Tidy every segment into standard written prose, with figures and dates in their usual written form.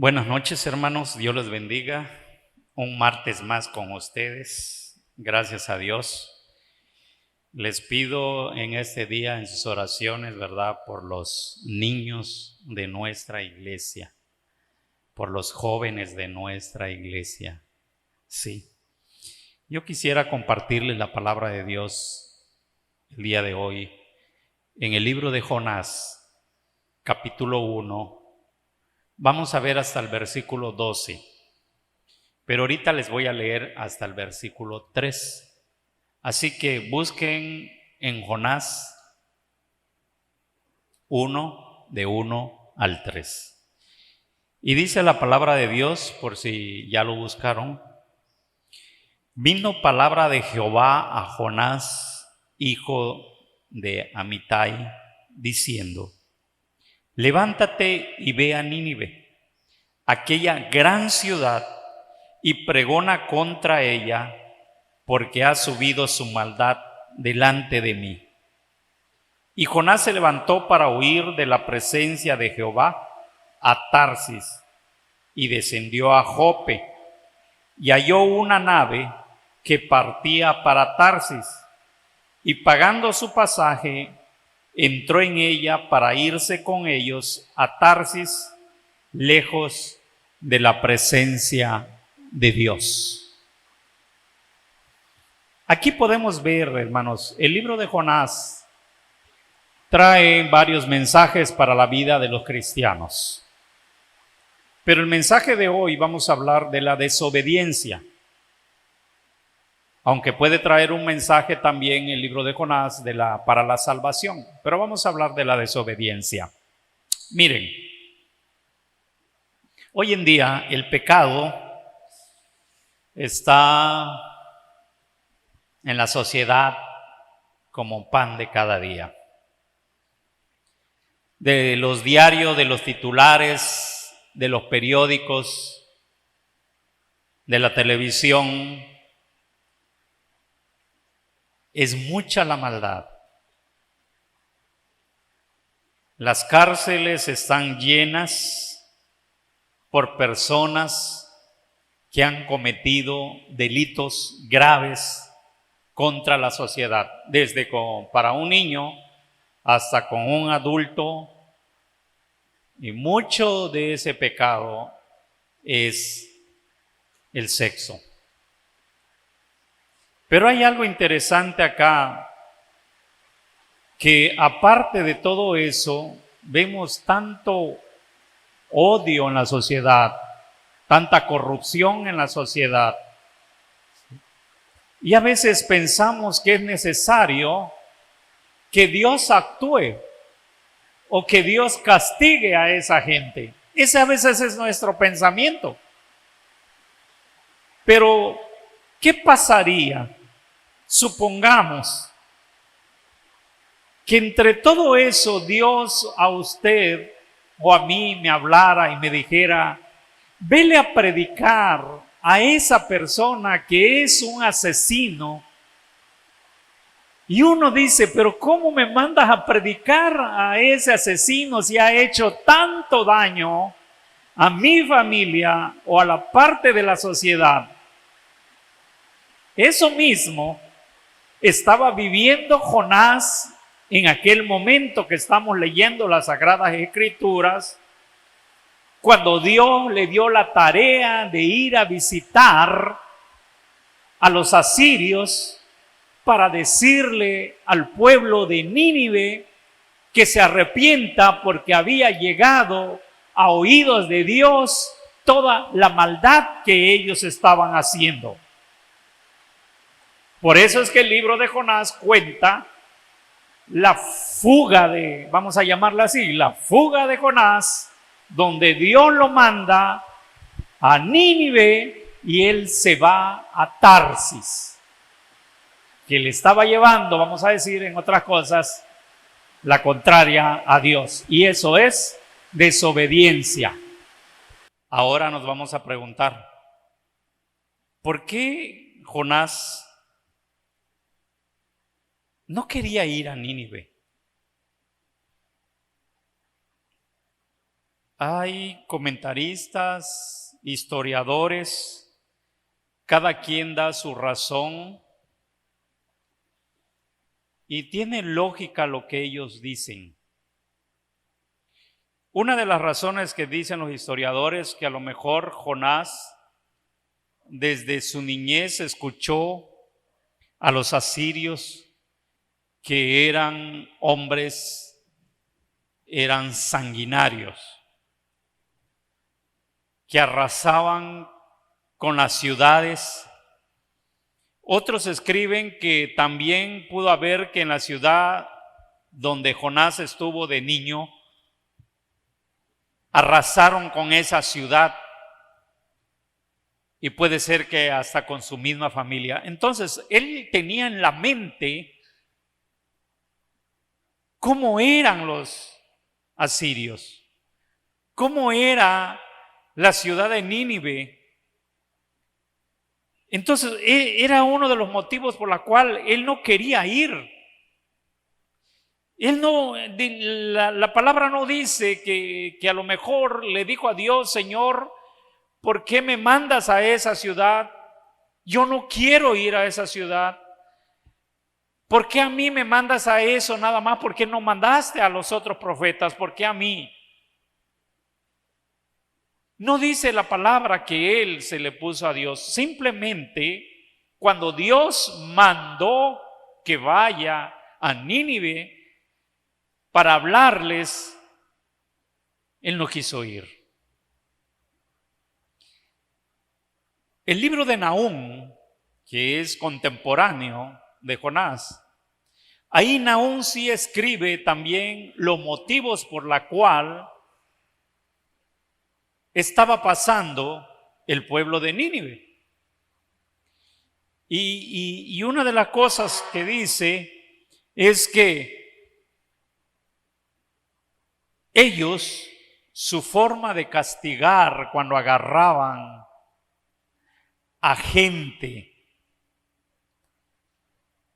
Buenas noches, hermanos. Dios les bendiga. Un martes más con ustedes. Gracias a Dios. Les pido en este día en sus oraciones, ¿verdad?, por los niños de nuestra iglesia, por los jóvenes de nuestra iglesia. Sí. Yo quisiera compartirles la palabra de Dios el día de hoy en el libro de Jonás, capítulo 1. Vamos a ver hasta el versículo 12, pero ahorita les voy a leer hasta el versículo 3. Así que busquen en Jonás 1, de 1 al 3. Y dice la palabra de Dios, por si ya lo buscaron: vino palabra de Jehová a Jonás, hijo de Amitai, diciendo: levántate y ve a Nínive, aquella gran ciudad, y pregona contra ella, porque ha subido su maldad delante de mí. Y Jonás se levantó para huir de la presencia de Jehová a Tarsis, y descendió a Jope, y halló una nave que partía para Tarsis, y pagando su pasaje, entró en ella para irse con ellos a Tarsis, lejos de la presencia de Dios. Aquí podemos ver, hermanos, el libro de Jonás trae varios mensajes para la vida de los cristianos. Pero el mensaje de hoy vamos a hablar de la desobediencia. Aunque puede traer un mensaje también el libro de Jonás para la salvación. Pero vamos a hablar de la desobediencia. Miren, hoy en día el pecado está en la sociedad como pan de cada día. De los diarios, de los titulares, de los periódicos, de la televisión, es mucha la maldad. Las cárceles están llenas por personas que han cometido delitos graves contra la sociedad, desde para un niño hasta con un adulto, y mucho de ese pecado es el sexo. Pero hay algo interesante acá, que aparte de todo eso, vemos tanto odio en la sociedad, tanta corrupción en la sociedad. Y a veces pensamos que es necesario que Dios actúe o que Dios castigue a esa gente. Ese a veces es nuestro pensamiento. Pero, ¿qué pasaría? Supongamos que entre todo eso Dios a usted o a mí me hablara y me dijera: vele a predicar a esa persona que es un asesino. Y uno dice: pero ¿cómo me mandas a predicar a ese asesino si ha hecho tanto daño a mi familia o a la parte de la sociedad? Eso mismo estaba viviendo Jonás en aquel momento que estamos leyendo las Sagradas Escrituras, cuando Dios le dio la tarea de ir a visitar a los asirios para decirle al pueblo de Nínive que se arrepienta, porque había llegado a oídos de Dios toda la maldad que ellos estaban haciendo. Por eso es que el libro de Jonás cuenta la fuga vamos a llamarla así, la fuga de Jonás, donde Dios lo manda a Nínive y él se va a Tarsis, que le estaba llevando, vamos a decir en otras cosas, la contraria a Dios. Y eso es desobediencia. Ahora nos vamos a preguntar, ¿por qué Jonás no quería ir a Nínive? Hay comentaristas, historiadores, cada quien da su razón y tiene lógica lo que ellos dicen. Una de las razones que dicen los historiadores que a lo mejor Jonás desde su niñez escuchó a los asirios que eran hombres, eran sanguinarios, que arrasaban con las ciudades. Otros escriben que también pudo haber que en la ciudad donde Jonás estuvo de niño, arrasaron con esa ciudad y puede ser que hasta con su misma familia. Entonces, él tenía en la mente cómo eran los asirios, cómo era la ciudad de Nínive. Entonces, era uno de los motivos por la cual él no quería ir. Él no, la palabra no dice que a lo mejor le dijo a Dios: Señor, ¿por qué me mandas a esa ciudad? Yo no quiero ir a esa ciudad. ¿Por qué a mí me mandas a eso nada más? ¿Por qué no mandaste a los otros profetas? ¿Por qué a mí? No dice la palabra que él se le puso a Dios. Simplemente, cuando Dios mandó que vaya a Nínive para hablarles, él no quiso ir. El libro de Nahum, que es contemporáneo de Jonás, ahí Nahum sí escribe también los motivos por la cual estaba pasando el pueblo de Nínive. Y una de las cosas que dice es que ellos, su forma de castigar cuando agarraban a gente,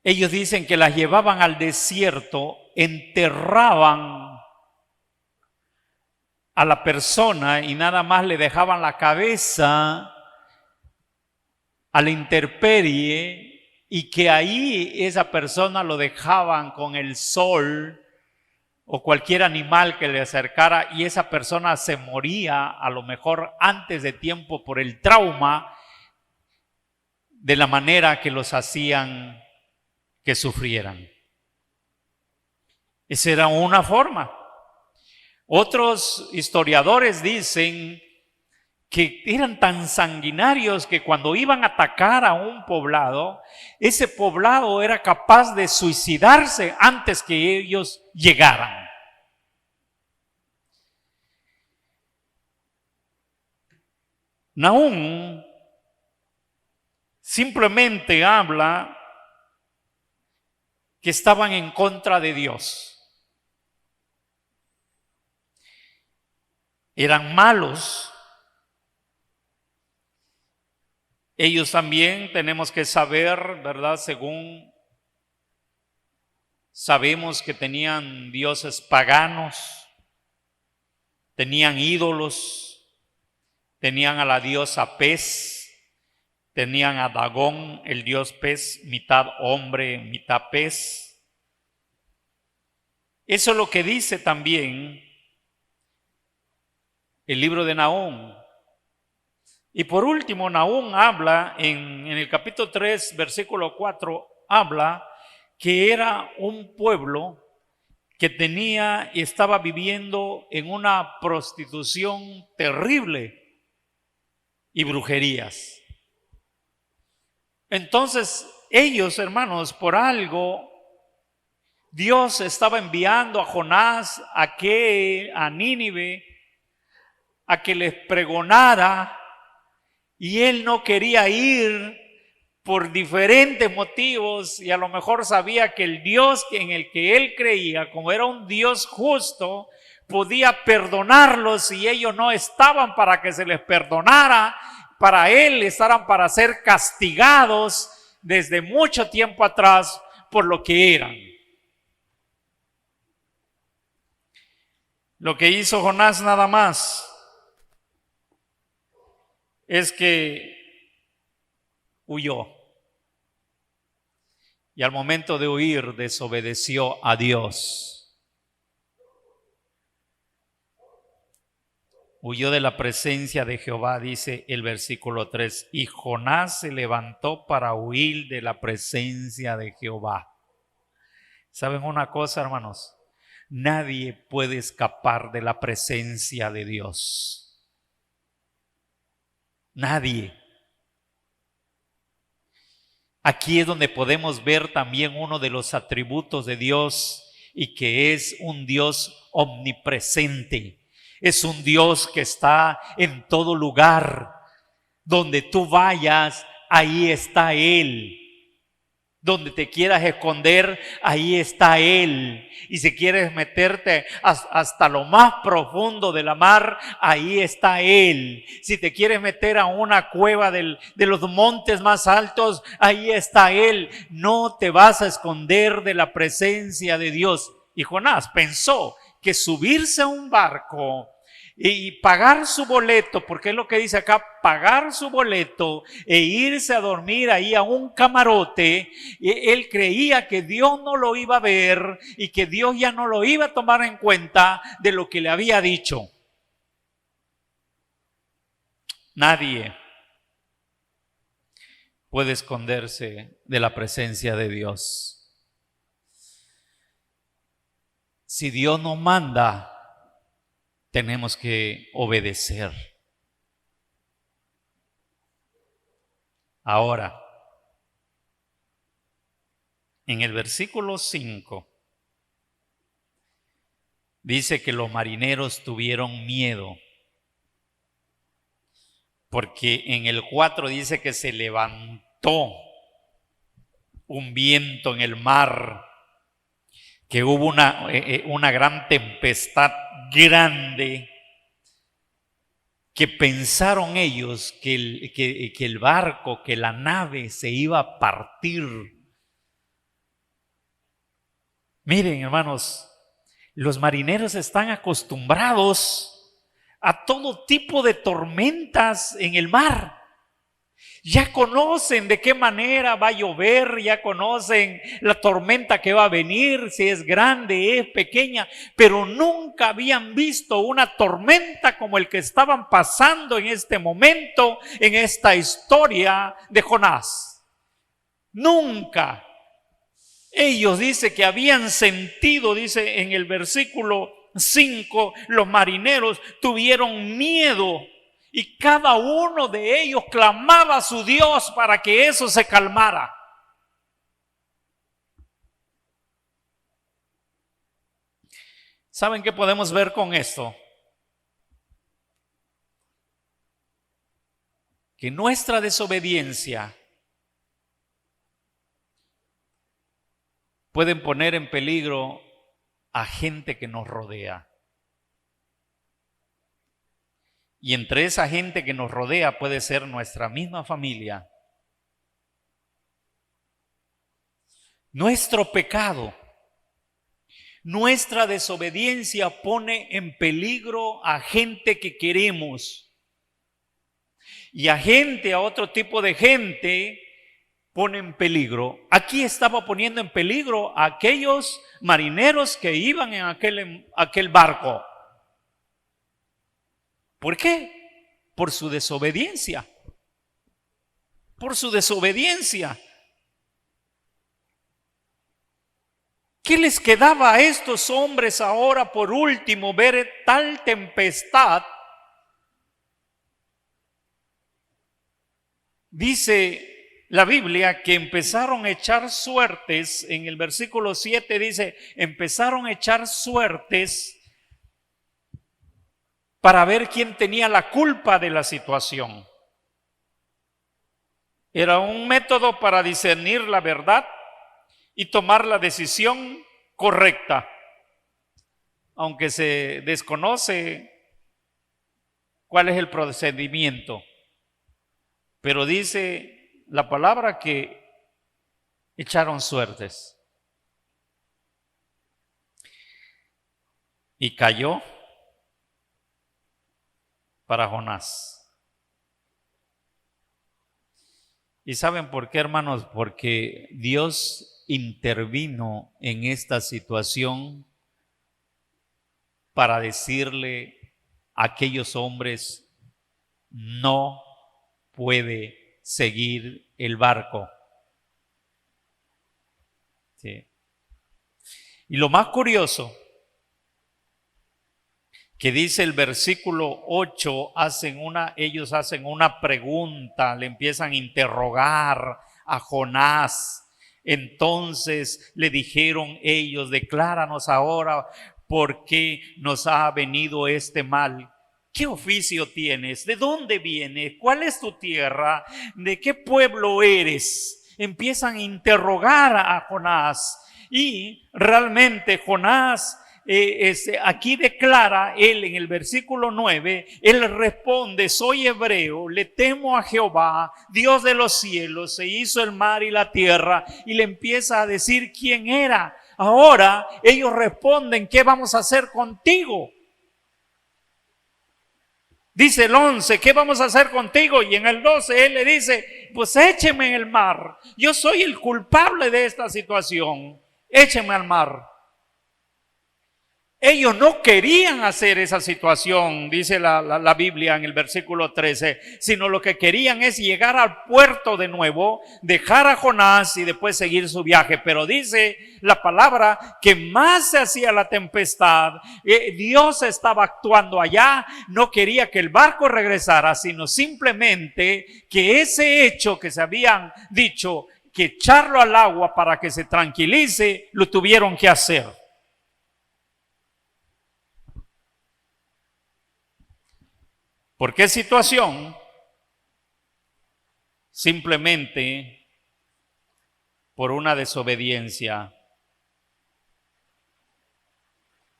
ellos dicen que las llevaban al desierto, enterraban a la persona y nada más le dejaban la cabeza a la intemperie, y que ahí esa persona lo dejaban con el sol o cualquier animal que le acercara, y esa persona se moría a lo mejor antes de tiempo por el trauma de la manera que los hacían que sufrieran. Esa era una forma. Otros historiadores dicen que eran tan sanguinarios que cuando iban a atacar a un poblado, ese poblado era capaz de suicidarse antes que ellos llegaran. Nahum simplemente habla que estaban en contra de Dios. Eran malos. Ellos también tenemos que saber, ¿verdad? Según sabemos que tenían dioses paganos, tenían ídolos, tenían a la diosa pez, tenían a Dagón, el dios pez, mitad hombre, mitad pez. Eso es lo que dice también el libro de Nahum. Y por último, Nahum habla en el capítulo 3, versículo 4, habla que era un pueblo que tenía y estaba viviendo en una prostitución terrible y brujerías. Entonces, ellos, hermanos, por algo, Dios estaba enviando a Jonás a Nínive, a que les pregonara, y él no quería ir por diferentes motivos, y a lo mejor sabía que el Dios en el que él creía, como era un Dios justo, podía perdonarlos, y ellos no estaban para que se les perdonara. Para él estaban para ser castigados desde mucho tiempo atrás por lo que eran. Lo que hizo Jonás nada más es que huyó. Y al momento de huir desobedeció a Dios. Huyó de la presencia de Jehová, dice el versículo 3. Y Jonás se levantó para huir de la presencia de Jehová. ¿Saben una cosa, hermanos? Nadie puede escapar de la presencia de Dios. Nadie. Aquí es donde podemos ver también uno de los atributos de Dios, y que es un Dios omnipresente. Es un Dios que está en todo lugar. Donde tú vayas, ahí está Él. Donde te quieras esconder, ahí está Él. Y si quieres meterte hasta lo más profundo de la mar, ahí está Él. Si te quieres meter a una cueva de los montes más altos, ahí está Él. No te vas a esconder de la presencia de Dios. Y Jonás pensó que subirse a un barco y pagar su boleto, porque es lo que dice acá, pagar su boleto e irse a dormir ahí a un camarote, él creía que Dios no lo iba a ver y que Dios ya no lo iba a tomar en cuenta de lo que le había dicho. Nadie puede esconderse de la presencia de Dios. Si Dios nos manda, tenemos que obedecer. Ahora, en el versículo 5, dice que los marineros tuvieron miedo, porque en el 4 dice que se levantó un viento en el mar, que hubo una gran tempestad grande, que pensaron ellos que el barco, que la nave se iba a partir. Miren, hermanos, los marineros están acostumbrados a todo tipo de tormentas en el mar. Ya conocen de qué manera va a llover, ya conocen la tormenta que va a venir, si es grande, es pequeña, pero nunca habían visto una tormenta como el que estaban pasando en este momento, en esta historia de Jonás. Nunca. Ellos dice que habían sentido, dice en el versículo 5, los marineros tuvieron miedo. Y cada uno de ellos clamaba a su Dios para que eso se calmara. ¿Saben qué podemos ver con esto? Que nuestra desobediencia puede poner en peligro a gente que nos rodea. Y entre esa gente que nos rodea puede ser nuestra misma familia. Nuestro pecado, nuestra desobediencia pone en peligro a gente que queremos. Y a otro tipo de gente pone en peligro. Aquí estaba poniendo en peligro a aquellos marineros que iban en aquel barco. ¿Por qué? Por su desobediencia. Por su desobediencia. ¿Qué les quedaba a estos hombres ahora por último ver tal tempestad? Dice la Biblia que empezaron a echar suertes. En el versículo 7 dice, empezaron a echar suertes para ver quién tenía la culpa de la situación. Era un método para discernir la verdad y tomar la decisión correcta, aunque se desconoce cuál es el procedimiento. Pero dice la palabra que echaron suertes. Y cayó para Jonás. ¿Y saben por qué, hermanos? Porque Dios intervino en esta situación para decirle a aquellos hombres: no puede seguir el barco. Sí. Y lo más curioso, que dice el versículo 8, ellos hacen una pregunta, le empiezan a interrogar a Jonás. Entonces le dijeron ellos: decláranos ahora por qué nos ha venido este mal. ¿Qué oficio tienes? ¿De dónde vienes? ¿Cuál es tu tierra? ¿De qué pueblo eres? Empiezan a interrogar a Jonás, y realmente Jonás aquí declara él en el versículo 9, él responde: soy hebreo, le temo a Jehová, Dios de los cielos, se hizo el mar y la tierra, y le empieza a decir quién era. Ahora ellos responden: ¿qué vamos a hacer contigo? Dice el 11, ¿qué vamos a hacer contigo? Y en el 12 él le dice: pues écheme en el mar, yo soy el culpable de esta situación, écheme al mar. Ellos no querían hacer esa situación, dice la Biblia en el versículo 13, sino lo que querían es llegar al puerto de nuevo, dejar a Jonás y después seguir su viaje. Pero dice la palabra que más se hacía la tempestad, Dios estaba actuando allá, no quería que el barco regresara, sino simplemente que ese hecho que se habían dicho, que echarlo al agua para que se tranquilice, lo tuvieron que hacer. ¿Por qué situación? Simplemente por una desobediencia.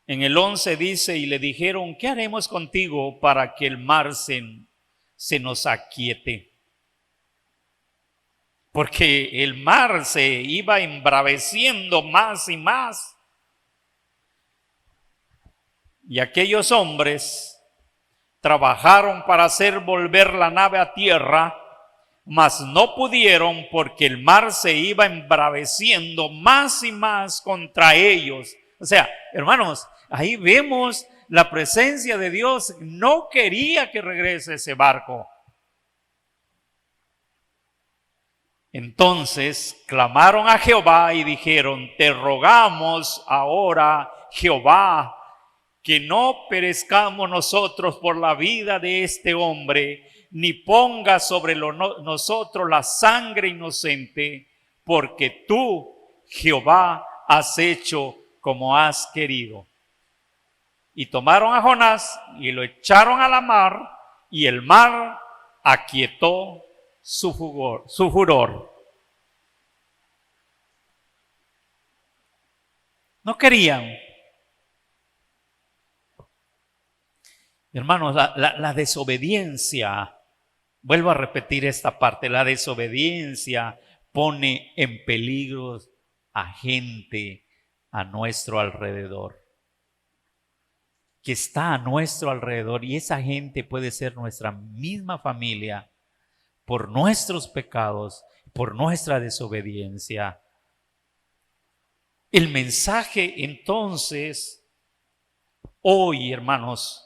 En el 11 dice: y le dijeron: ¿qué haremos contigo para que el mar se nos aquiete? Porque el mar se iba embraveciendo más y más. Y aquellos hombres trabajaron para hacer volver la nave a tierra, mas no pudieron, porque el mar se iba embraveciendo más y más contra ellos. O sea, hermanos, ahí vemos la presencia de Dios. No quería que regrese ese barco. Entonces clamaron a Jehová y dijeron: te rogamos ahora, Jehová, que no perezcamos nosotros por la vida de este hombre, ni ponga sobre nosotros la sangre inocente, porque tú, Jehová, has hecho como has querido. Y tomaron a Jonás y lo echaron a la mar, y el mar aquietó su furor. No querían. Hermanos, la desobediencia, vuelvo a repetir esta parte, la desobediencia pone en peligro a gente a nuestro alrededor, que está a nuestro alrededor, y esa gente puede ser nuestra misma familia, por nuestros pecados, por nuestra desobediencia. El mensaje entonces, hoy, hermanos,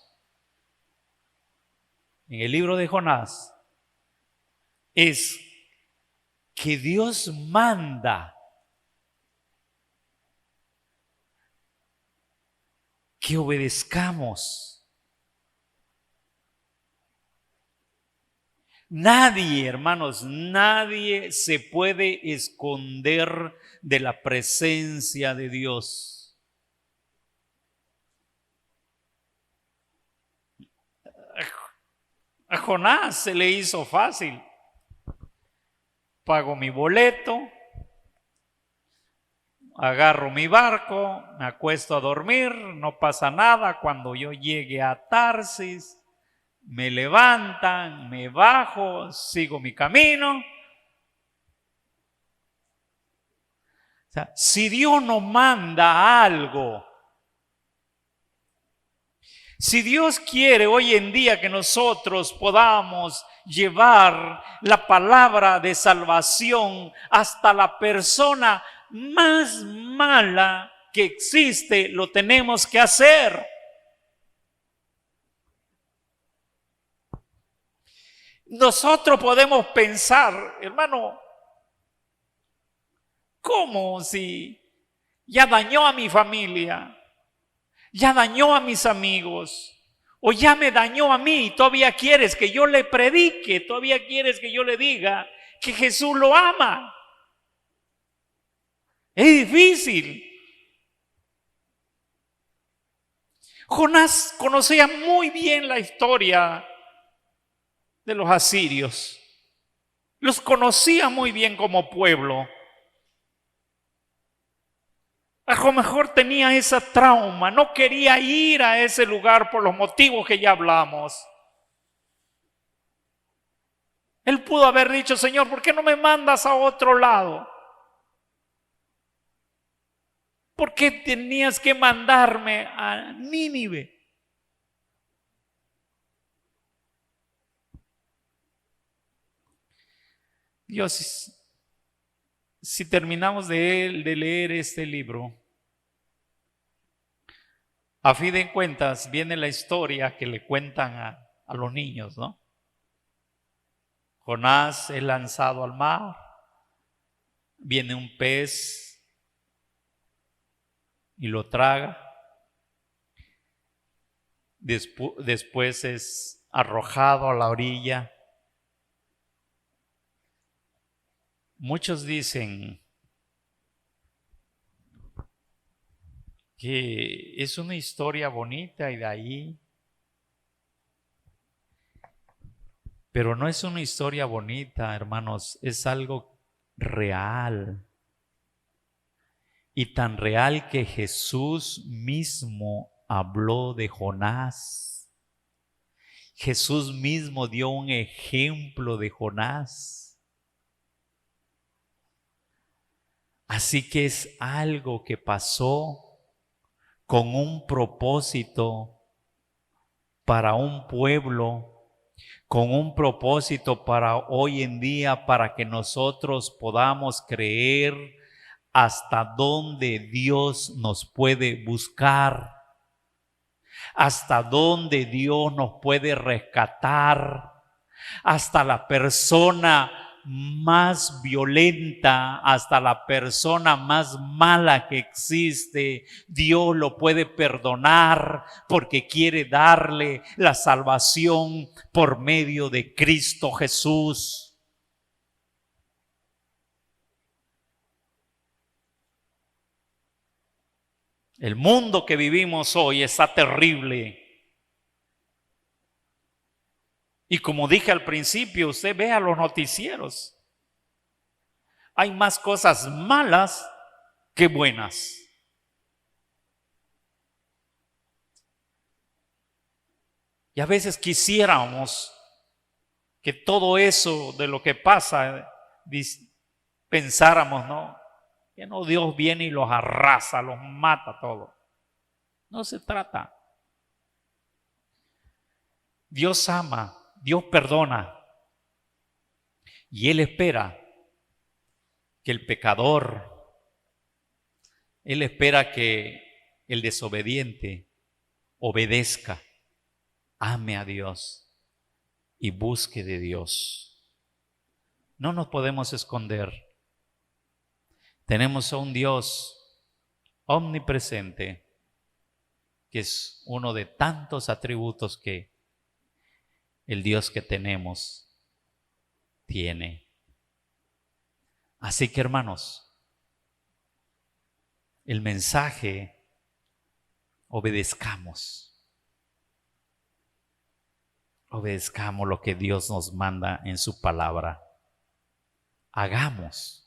en el libro de Jonás, es que Dios manda que obedezcamos. Nadie, hermanos, nadie se puede esconder de la presencia de Dios. A Jonás se le hizo fácil. Pago mi boleto, agarro mi barco, me acuesto a dormir, no pasa nada. Cuando yo llegue a Tarsis, me levantan, me bajo, sigo mi camino. O sea, si Dios nos manda algo, Si Dios quiere hoy en día que nosotros podamos llevar la palabra de salvación hasta la persona más mala que existe, lo tenemos que hacer. Nosotros podemos pensar, hermano, ¿cómo si ya dañó a mi familia, ya dañó a mis amigos, o ya me dañó a mí, todavía quieres que yo le predique, todavía quieres que yo le diga que Jesús lo ama? Es difícil. Jonás conocía muy bien la historia de los asirios. Los conocía muy bien como pueblo. A lo mejor tenía esa trauma, no quería ir a ese lugar por los motivos que ya hablamos. Él pudo haber dicho: Señor, ¿por qué no me mandas a otro lado? ¿Por qué tenías que mandarme a Nínive? Dios, si terminamos de leer este libro, a fin de cuentas viene la historia que le cuentan a los niños, ¿no? Jonás es lanzado al mar, viene un pez y lo traga. Después es arrojado a la orilla. Muchos dicen que es una historia bonita y de ahí, pero no es una historia bonita, hermanos, es algo real. Y tan real que Jesús mismo habló de Jonás. Jesús mismo dio un ejemplo de Jonás. Así que es algo que pasó con un propósito para un pueblo, con un propósito para hoy en día, para que nosotros podamos creer hasta dónde Dios nos puede buscar, hasta dónde Dios nos puede rescatar, hasta la persona más violenta, hasta la persona más mala que existe, Dios lo puede perdonar porque quiere darle la salvación por medio de Cristo Jesús. El mundo que vivimos hoy está terrible. Y como dije al principio, usted vea los noticieros. Hay más cosas malas que buenas. Y a veces quisiéramos que todo eso de lo que pasa, pensáramos, ¿no? Que no, Dios viene y los arrasa, los mata todo. No se trata. Dios ama, Dios perdona. Y Él espera que el pecador, Él espera que el desobediente obedezca, ame a Dios y busque de Dios. No nos podemos esconder. Tenemos a un Dios omnipresente, que es uno de tantos atributos que el Dios que tenemos tiene. Así que, hermanos, el mensaje, obedezcamos. Obedezcamos lo que Dios nos manda en su palabra. Hagamos.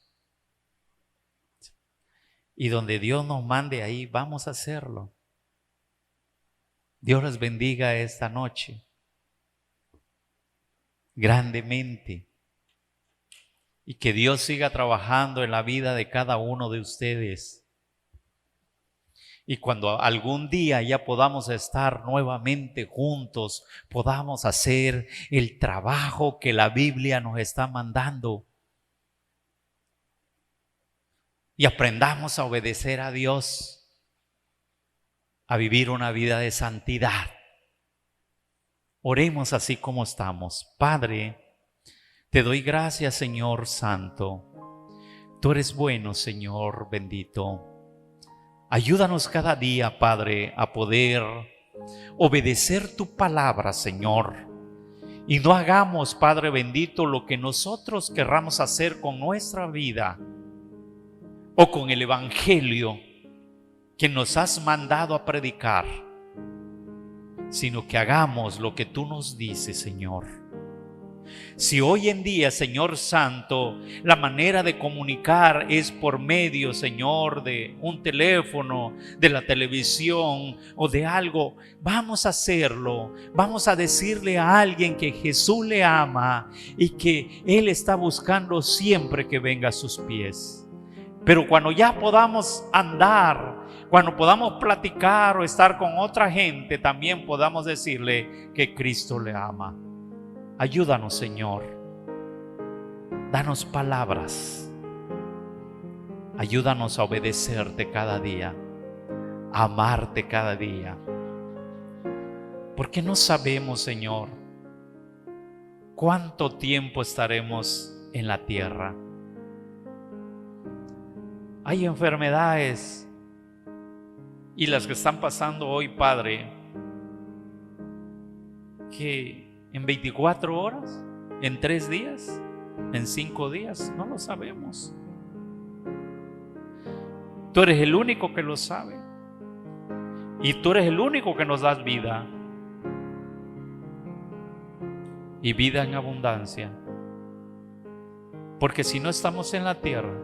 Y donde Dios nos mande, ahí vamos a hacerlo. Dios les bendiga esta noche grandemente. Y que Dios siga trabajando en la vida de cada uno de ustedes. Y cuando algún día ya podamos estar nuevamente juntos, podamos hacer el trabajo que la Biblia nos está mandando. Y aprendamos a obedecer a Dios, a vivir una vida de santidad. Oremos así como estamos. Padre, te doy gracias, Señor Santo. Tú eres bueno, Señor bendito. Ayúdanos cada día, Padre, a poder obedecer tu palabra, Señor. Y no hagamos, Padre bendito, lo que nosotros querramos hacer con nuestra vida o con el evangelio que nos has mandado a predicar, sino que hagamos lo que tú nos dices, Señor. Si hoy en día, Señor Santo, la manera de comunicar es por medio, Señor, de un teléfono, de la televisión o de algo, vamos a hacerlo. Vamos a decirle a alguien que Jesús le ama y que Él está buscando siempre que venga a sus pies. Pero cuando ya podamos andar, cuando podamos platicar o estar con otra gente, también podamos decirle que Cristo le ama. Ayúdanos, Señor. Danos palabras. Ayúdanos a obedecerte cada día, a amarte cada día. Porque no sabemos, Señor, cuánto tiempo estaremos en la tierra. Hay enfermedades y las que están pasando hoy, Padre, que en 24 horas, en 3 días, en 5 días, no lo sabemos. Tú eres el único que lo sabe. Y tú eres el único que nos das vida. Y vida en abundancia. Porque si no estamos en la tierra,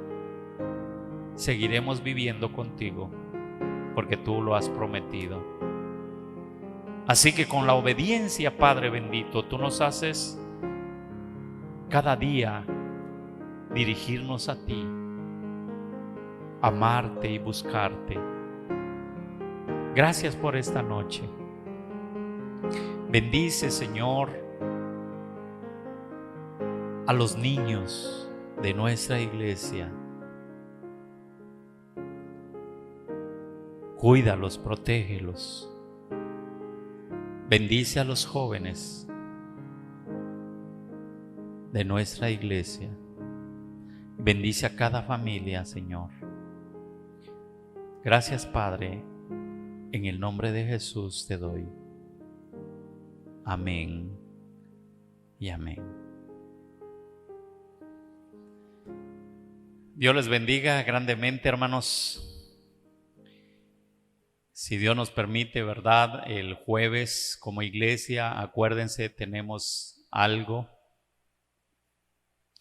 seguiremos viviendo contigo, porque tú lo has prometido. Así que con la obediencia, Padre bendito, tú nos haces cada día dirigirnos a ti, amarte y buscarte. Gracias por esta noche. Bendice, Señor, a los niños de nuestra iglesia. Cuídalos, protégelos. Bendice a los jóvenes de nuestra iglesia. Bendice a cada familia, Señor. Gracias, Padre. En el nombre de Jesús te doy. Amén y amén. Dios les bendiga grandemente, hermanos. Si Dios nos permite, ¿verdad? El jueves como iglesia, acuérdense, tenemos algo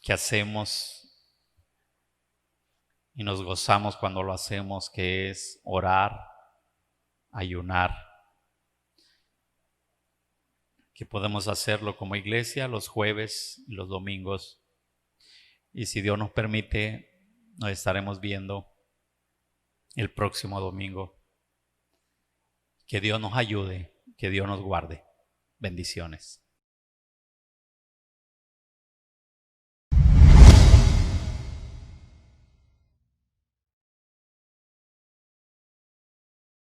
que hacemos y nos gozamos cuando lo hacemos, que es orar, ayunar. Que podemos hacerlo como iglesia los jueves y los domingos. Y si Dios nos permite, nos estaremos viendo el próximo domingo. Que Dios nos ayude, que Dios nos guarde. Bendiciones.